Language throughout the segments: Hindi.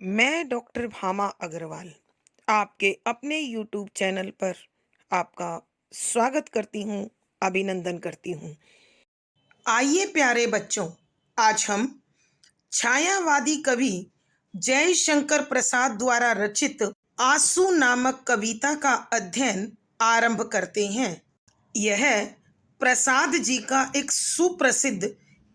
मैं डॉक्टर भामा अग्रवाल आपके अपने यूट्यूब चैनल पर आपका स्वागत करती हूँ, अभिनंदन करती हूँ। आइए प्यारे बच्चों, आज हम छायावादी कवि जयशंकर प्रसाद द्वारा रचित आंसू नामक कविता का अध्ययन आरंभ करते हैं। यह प्रसाद जी का एक सुप्रसिद्ध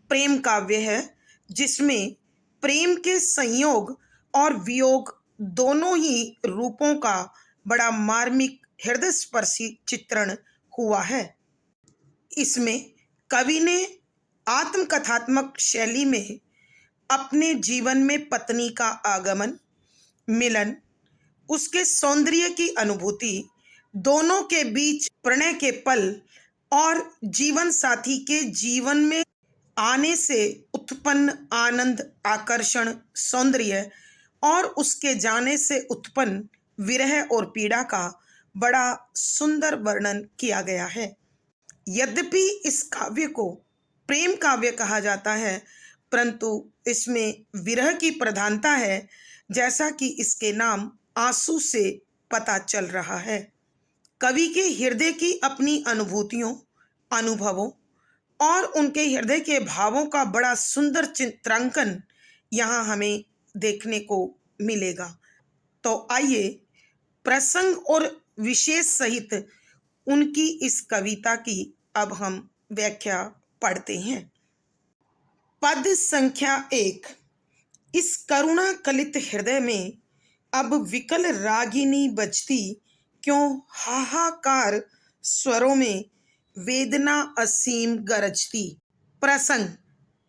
प्रेम काव्य है, जिसमें प्रेम के संयोग और वियोग दोनों ही रूपों का बड़ा मार्मिक हृदय स्पर्शी चित्रण हुआ है। इसमें कवि ने आत्मकथात्मक शैली में अपने जीवन में पत्नी का आगमन, मिलन, उसके सौंदर्य की अनुभूति, दोनों के बीच प्रणय के पल और जीवन साथी के जीवन में आने से उत्पन्न आनंद, आकर्षण, सौंदर्य और उसके जाने से उत्पन्न विरह और पीड़ा का बड़ा सुंदर वर्णन किया गया है। यद्यपि इस काव्य को प्रेम काव्य कहा जाता है, परंतु इसमें विरह की प्रधानता है, जैसा कि इसके नाम आंसू से पता चल रहा है। कवि के हृदय की अपनी अनुभूतियों, अनुभवों और उनके हृदय के भावों का बड़ा सुंदर चित्रांकन यहाँ हमें देखने को मिलेगा। तो आइए प्रसंग और विशेष सहित उनकी इस कविता की अब हम व्याख्या पढ़ते हैं। पद संख्या 1। इस करुणा कलित हृदय में अब विकल रागिनी बजती, क्यों हाहाकार स्वरों में वेदना असीम गरजती। प्रसंग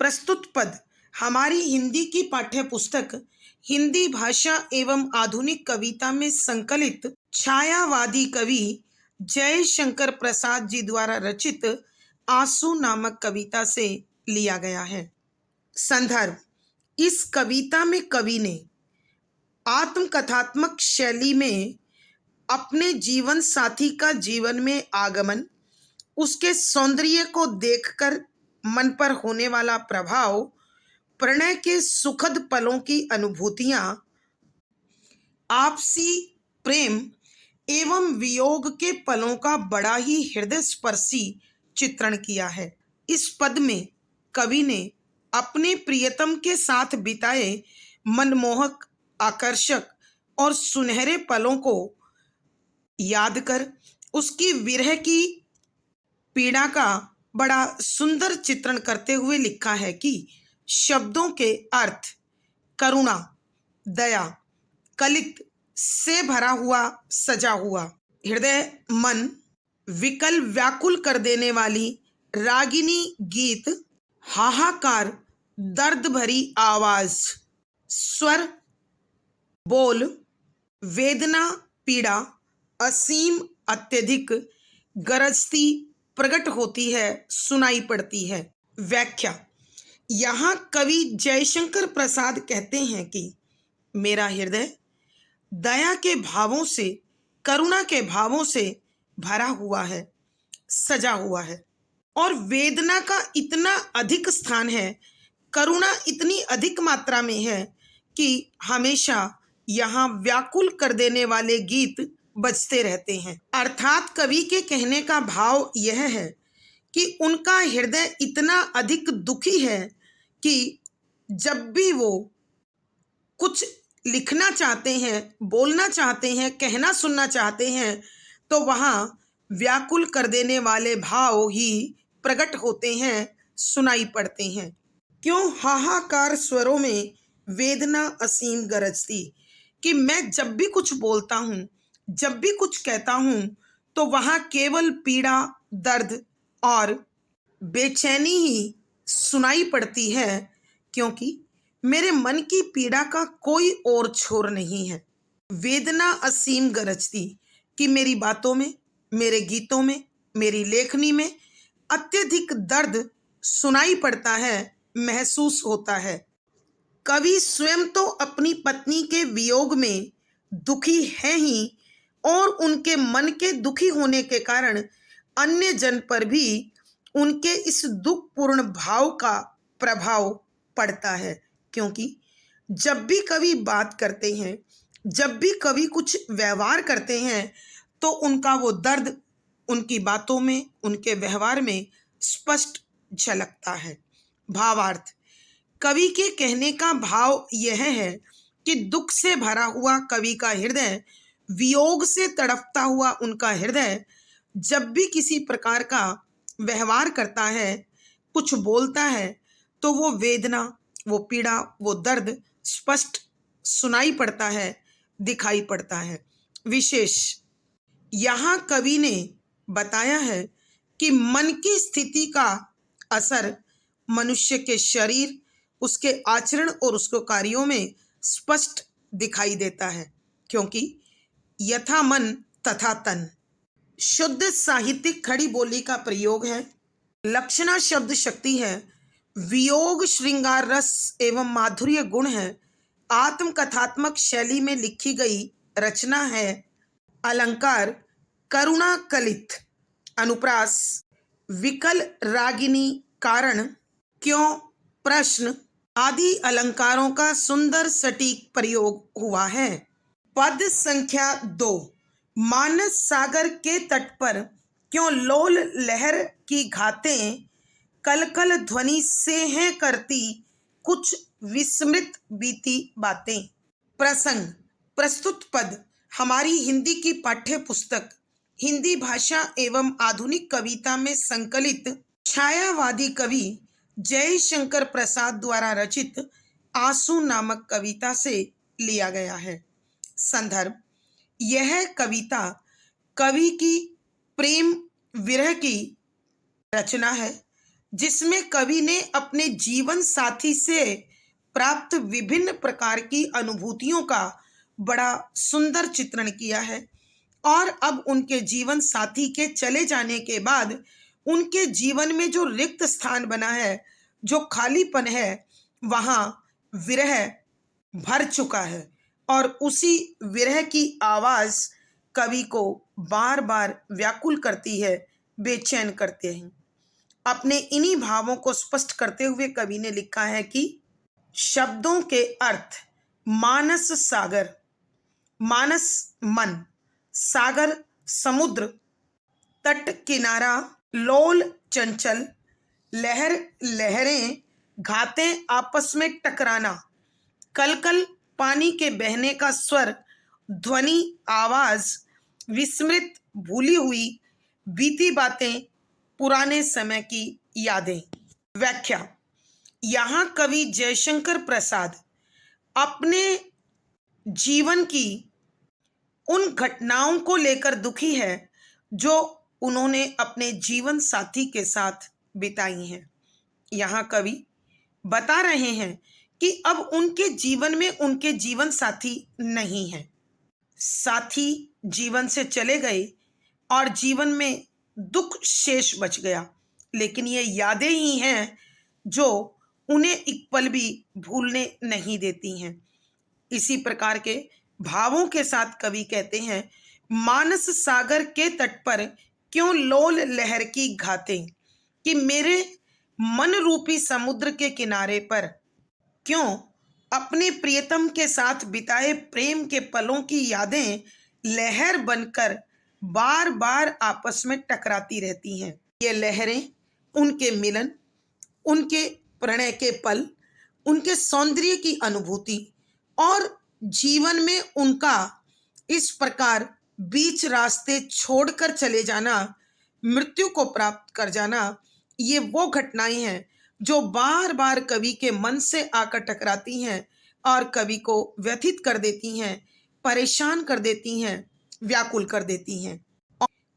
प्रस्तुत पद हमारी हिंदी की पाठ्य पुस्तक हिंदी भाषा एवं आधुनिक कविता में संकलित छायावादी कवि जयशंकर प्रसाद जी द्वारा रचित आंसू नामक कविता से लिया गया है। संदर्भ: इस कविता में कवि ने आत्मकथात्मक शैली में अपने जीवन साथी का जीवन में आगमन, उसके सौंदर्य को देखकर मन पर होने वाला प्रभाव, प्रणय के सुखद पलों की अनुभूतियां, आपसी प्रेम एवं वियोग के पलों का बड़ा ही हृदय स्पर्शी चित्रण किया है। इस पद में कवि ने अपने प्रियतम के साथ बिताए मनमोहक, आकर्षक और सुनहरे पलों को याद कर उसकी विरह की पीड़ा का बड़ा सुंदर चित्रण करते हुए लिखा है कि शब्दों के अर्थ करुणा, दया, कलित से भरा हुआ, सजा हुआ हृदय, मन, विकल व्याकुल कर देने वाली रागिनी गीत, हाहाकार, दर्द भरी आवाज, स्वर, बोल, वेदना, पीड़ा, असीम, अत्यधिक, गरजती, प्रकट होती है, सुनाई पड़ती है। व्याख्या: यहाँ कवि जयशंकर प्रसाद कहते हैं कि मेरा हृदय दया के भावों से, करुणा के भावों से भरा हुआ है, सजा हुआ है और वेदना का इतना अधिक स्थान है, करुणा इतनी अधिक मात्रा में है कि हमेशा यहाँ व्याकुल कर देने वाले गीत बजते रहते हैं। अर्थात कवि के कहने का भाव यह है कि उनका हृदय इतना अधिक दुखी है कि जब भी वो कुछ लिखना चाहते हैं, बोलना चाहते हैं, कहना सुनना चाहते हैं, तो वहाँ व्याकुल कर देने वाले भाव ही प्रकट होते हैं, सुनाई पड़ते हैं। क्यों हाहाकार स्वरों में वेदना असीम गरजती, कि मैं जब भी कुछ बोलता हूँ, जब भी कुछ कहता हूँ, तो वहाँ केवल पीड़ा, दर्द और बेचैनी ही सुनाई पड़ती है, क्योंकि मेरे मन की पीड़ा का कोई और छोर नहीं है। वेदना असीम गरजती, कि मेरी बातों में, मेरे गीतों में, मेरी लेखनी में अत्यधिक दर्द सुनाई पड़ता है, महसूस होता है। कवि स्वयं तो अपनी पत्नी के वियोग में दुखी है ही, और उनके मन के दुखी होने के कारण अन्य जन पर भी उनके इस दुखपूर्ण भाव का प्रभाव पड़ता है, क्योंकि जब भी कवि बात करते हैं, जब भी कवि कुछ व्यवहार करते हैं, तो उनका वो दर्द उनकी बातों में, उनके व्यवहार में स्पष्ट झलकता है। भावार्थ: कवि के कहने का भाव यह है कि दुख से भरा हुआ कवि का हृदय, वियोग से तड़पता हुआ उनका हृदय जब भी किसी प्रकार का व्यवहार करता है, कुछ बोलता है, तो वो वेदना, वो पीड़ा, वो दर्द स्पष्ट सुनाई पड़ता है, दिखाई पड़ता है। विशेष यहाँ कवि ने बताया है कि मन की स्थिति का असर मनुष्य के शरीर, उसके आचरण और उसके कार्यों में स्पष्ट दिखाई देता है, क्योंकि यथा मन तथा तन शुद्ध साहित्यिक खड़ी बोली का प्रयोग है। लक्षणा शब्द शक्ति है, वियोग श्रृंगार रस एवं माधुर्य गुण है, आत्मकथात्मक शैली में लिखी गई रचना है। अलंकार करुणा कलित, अनुप्रास विकल रागिनी, कारण, क्यों, प्रश्न आदि अलंकारों का सुंदर सटीक प्रयोग हुआ है। पद संख्या 2, मानस सागर के तट पर क्यों लोल लहर की घातें, कल कल ध्वनि से हैं करती कुछ विस्मृत बीती बातें। प्रसंग: प्रस्तुत पद हमारी हिंदी की पाठ्य पुस्तक हिंदी भाषा एवं आधुनिक कविता में संकलित छायावादी कवि जयशंकर प्रसाद द्वारा रचित आंसू नामक कविता से लिया गया है। संदर्भ: यह कविता कवि की प्रेम विरह की रचना है, जिसमें कवि ने अपने जीवन साथी से प्राप्त विभिन्न प्रकार की अनुभूतियों का बड़ा सुंदर चित्रण किया है, और अब उनके जीवन साथी के चले जाने के बाद उनके जीवन में जो रिक्त स्थान बना है, जो खालीपन है, वहाँ विरह भर चुका है, और उसी विरह की आवाज़ कवि को बार बार व्याकुल करती है, बेचैन करते हैं। अपने इन्हीं भावों को स्पष्ट करते हुए कवि ने लिखा है कि शब्दों के अर्थ: मानस सागर, मानस मन, सागर समुद्र, तट किनारा, लोल चंचल, लहर लहरें, घातें आपस में टकराना, कलकल पानी के बहने का स्वर, ध्वनि आवाज, विस्मृत भूली हुई बीती बातें, पुराने समय की यादें। व्याख्या: यहाँ कवि जयशंकर प्रसाद अपने जीवन की उन घटनाओं को लेकर दुखी है जो उन्होंने अपने जीवन साथी के साथ बिताई हैं। यहाँ कवि बता रहे हैं कि अब उनके जीवन में उनके जीवन साथी नहीं हैं। साथी जीवन से चले गए और जीवन में दुख शेष बच गया, लेकिन ये यादें ही हैं जो उन्हें एक पल भी भूलने नहीं देती हैं। इसी प्रकार के भावों के साथ कवि कहते हैं, मानस सागर के तट पर क्यों लोल लहर की घातें, कि मेरे मन रूपी समुद्र के किनारे पर क्यों अपने प्रियतम के साथ बिताए प्रेम के पलों की यादें लहर बनकर बार बार आपस में टकराती रहती हैं। ये लहरें उनके मिलन, उनके प्रणय के पल, उनके सौंदर्य की अनुभूति और जीवन में उनका इस प्रकार बीच रास्ते छोड़कर चले जाना, मृत्यु को प्राप्त कर जाना, ये वो घटनाएं हैं जो बार बार कवि के मन से आकर टकराती हैं और कवि को व्यथित कर देती हैं, परेशान कर देती हैं, व्याकुल कर देती हैं।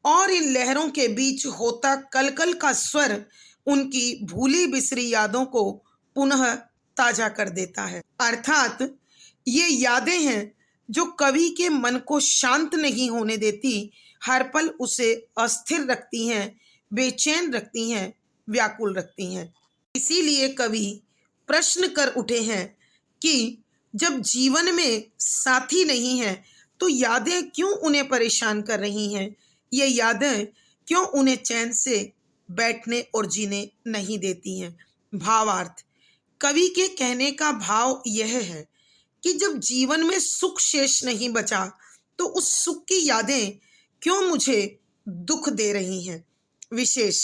और इन लहरों के बीच होता कलकल का स्वर उनकी भूली बिसरी यादों को पुनः ताजा कर देता है। अर्थात ये यादें हैं जो कवि के मन को शांत नहीं होने देती, हर पल उसे अस्थिर रखती हैं, बेचैन रखती हैं, व्याकुल रखती हैं। इसीलिए कवि प्रश्न कर उठे हैं कि जब जीवन में साथी नहीं है तो यादें क्यों उन्हें परेशान कर रही हैं, ये यादें क्यों उन्हें चैन से बैठने और जीने नहीं देती हैं। भावार्थ: कवि के कहने का भाव यह है कि जब जीवन में सुख शेष नहीं बचा तो उस सुख की यादें क्यों मुझे दुख दे रही हैं। विशेष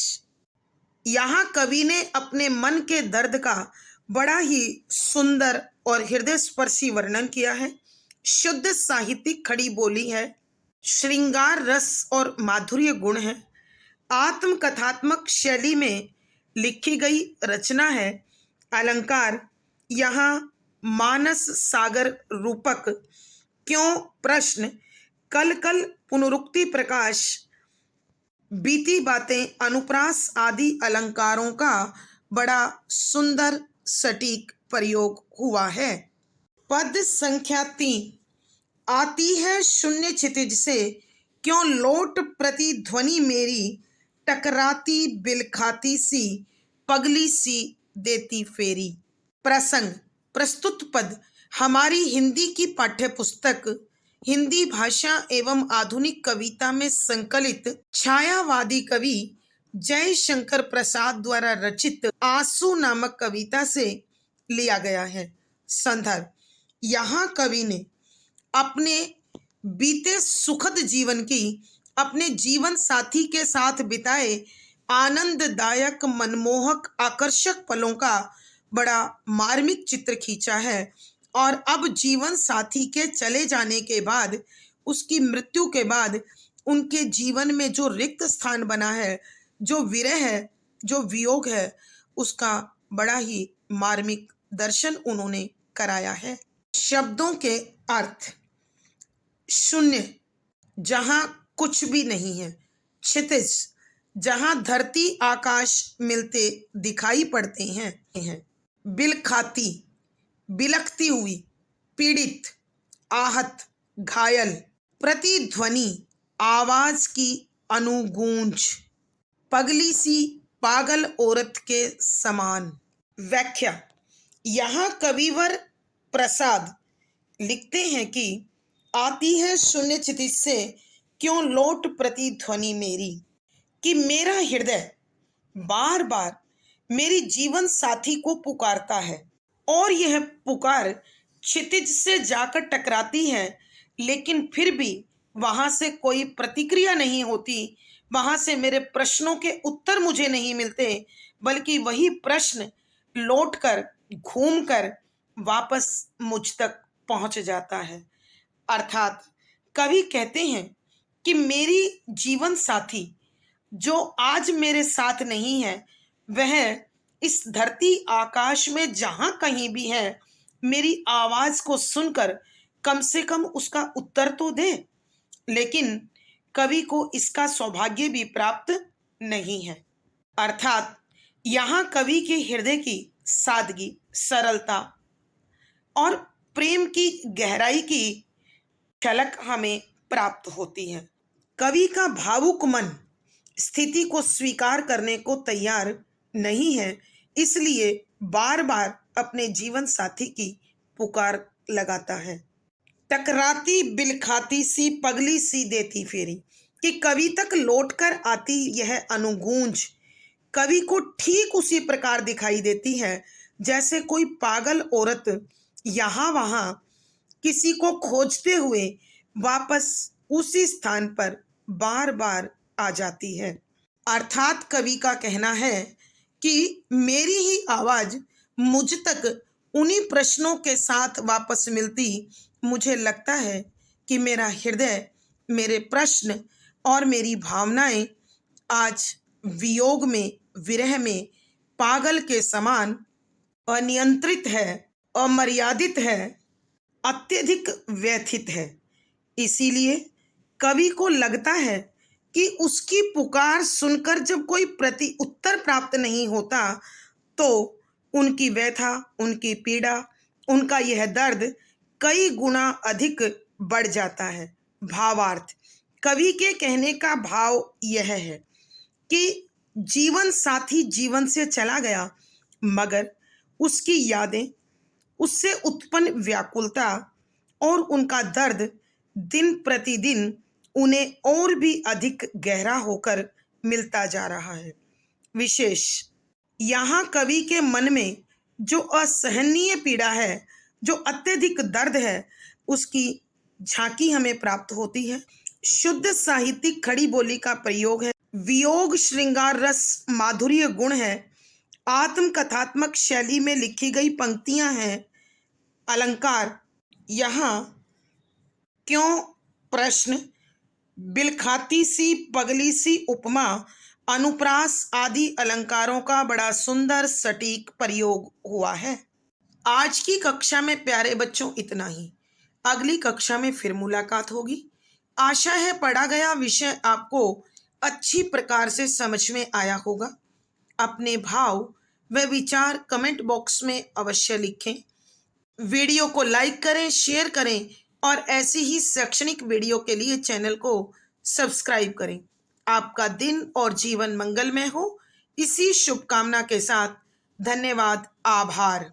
यहाँ कवि ने अपने मन के दर्द का बड़ा ही सुंदर और हृदय स्पर्शी वर्णन किया है। शुद्ध साहित्यिक खड़ी बोली है, श्रृंगार रस और माधुर्य गुण है, आत्मकथात्मक शैली में लिखी गई रचना है। अलंकार यहाँ मानस सागर रूपक क्यों प्रश्न, कल कल पुनरुक्ति प्रकाश, बीती बातें अनुप्रास आदि अलंकारों का बड़ा सुंदर सटीक प्रयोग हुआ है। पद संख्या 3, आती है शून्य क्षितिज से क्यों लोट प्रतिध्वनि मेरी, टकराती बिलखाती सी पगली सी देती फेरी। प्रसंग, प्रस्तुत पद हमारी हिंदी की पाठ्य पुस्तक हिंदी भाषा एवं आधुनिक कविता में संकलित छायावादी कवि जयशंकर प्रसाद द्वारा रचित आंसू नामक कविता से लिया गया है। संदर्भ, यहाँ कवि ने अपने बीते सुखद जीवन की अपने जीवन साथी के साथ बिताए आनंददायक मनमोहक आकर्षक पलों का बड़ा मार्मिक चित्र खींचा है और अब जीवन साथी के चले जाने के बाद, उसकी मृत्यु के बाद उनके जीवन में जो रिक्त स्थान बना है, जो विरह है, जो वियोग है, उसका बड़ा ही मार्मिक दर्शन उन्होंने कराया है। शब्दों के अर्थ, शून्य जहाँ कुछ भी नहीं है, क्षितिज जहाँ धरती आकाश मिलते दिखाई पड़ते हैं, बिलखाती बिलखती हुई, पीड़ित आहत घायल, प्रतिध्वनि आवाज की अनुगूंज, पगली सी पागल औरत के समान। व्याख्या, यहाँ कविवर प्रसाद लिखते हैं कि आती है शून्य क्षितिज से क्यों लोट प्रतिध्वनि मेरी, कि मेरा हृदय बार बार मेरी जीवन साथी को पुकारता है और यह पुकार क्षितिज से जाकर टकराती है, लेकिन फिर भी वहां से कोई प्रतिक्रिया नहीं होती, वहां से मेरे प्रश्नों के उत्तर मुझे नहीं मिलते, बल्कि वही प्रश्न लौटकर घूमकर वापस मुझ तक पहुंच जाता है। अर्थात कवि कहते हैं कि मेरी जीवन साथी जो आज मेरे साथ नहीं है, वह इस धरती आकाश में जहां कहीं भी है, मेरी आवाज को सुनकर कम से कम उसका उत्तर तो दे। लेकिन कवि को इसका सौभाग्य भी प्राप्त नहीं है। अर्थात यहाँ कवि के हृदय की सादगी, सरलता और प्रेम की गहराई की झलक हमें प्राप्त होती है। कवि का भावुक मन स्थिति को स्वीकार करने को तैयार नहीं है, इसलिए बार बार अपने जीवन साथी की पुकार लगाता है। टकराती बिलखाती सी पगली सी देती फेरी, कि कवि तक लौटकर आती यह अनुगूंज कवि को ठीक उसी प्रकार दिखाई देती है जैसे कोई पागल औरत यहाँ वहाँ किसी को खोजते हुए वापस उसी स्थान पर बार बार आ जाती है। अर्थात कवि का कहना है कि मेरी ही आवाज मुझ तक उन्हीं प्रश्नों के साथ वापस मिलती, मुझे लगता है कि मेरा हृदय, मेरे प्रश्न और मेरी भावनाएं आज वियोग में, विरह में पागल के समान अनियंत्रित है, अमर्यादित है, अत्यधिक व्यथित है। इसीलिए कवि को लगता है कि उसकी पुकार सुनकर जब कोई प्रति उत्तर प्राप्त नहीं होता तो उनकी व्यथा, उनकी पीड़ा, उनका यह दर्द कई गुना अधिक बढ़ जाता है। भावार्थ, कवि के कहने का भाव यह है कि जीवन साथी जीवन से चला गया, मगर उसकी यादें, उससे उत्पन्न व्याकुलता और उनका दर्द दिन प्रतिदिन उन्हें और भी अधिक गहरा होकर मिलता जा रहा है। विशेष यहाँ कवि के मन में जो असहनीय पीड़ा है, जो अत्यधिक दर्द है उसकी झांकी हमें प्राप्त होती है। शुद्ध साहित्यिक खड़ी बोली का प्रयोग है। वियोग श्रृंगार रस माधुर्य गुण है। आत्मकथात्मक शैली में लिखी गई पंक्तियां हैं। अलंकार यहाँ क्यों प्रश्न, बिलखाती सी पगली सी उपमा, अनुप्रास आदि अलंकारों का बड़ा सुंदर सटीक प्रयोग हुआ है। आज की कक्षा में प्यारे बच्चों इतना ही। अगली कक्षा में फिर मुलाकात होगी। आशा है पढ़ा गया विषय आपको अच्छी प्रकार से समझ में आया होगा। अपने भाव व विचार कमेंट बॉक्स में अवश्य लिखें। वीडियो को लाइक करें, शेयर करें और ऐसी ही शैक्षणिक वीडियो के लिए चैनल को सब्सक्राइब करें। आपका दिन और जीवन मंगलमय हो, इसी शुभकामना के साथ धन्यवाद, आभार।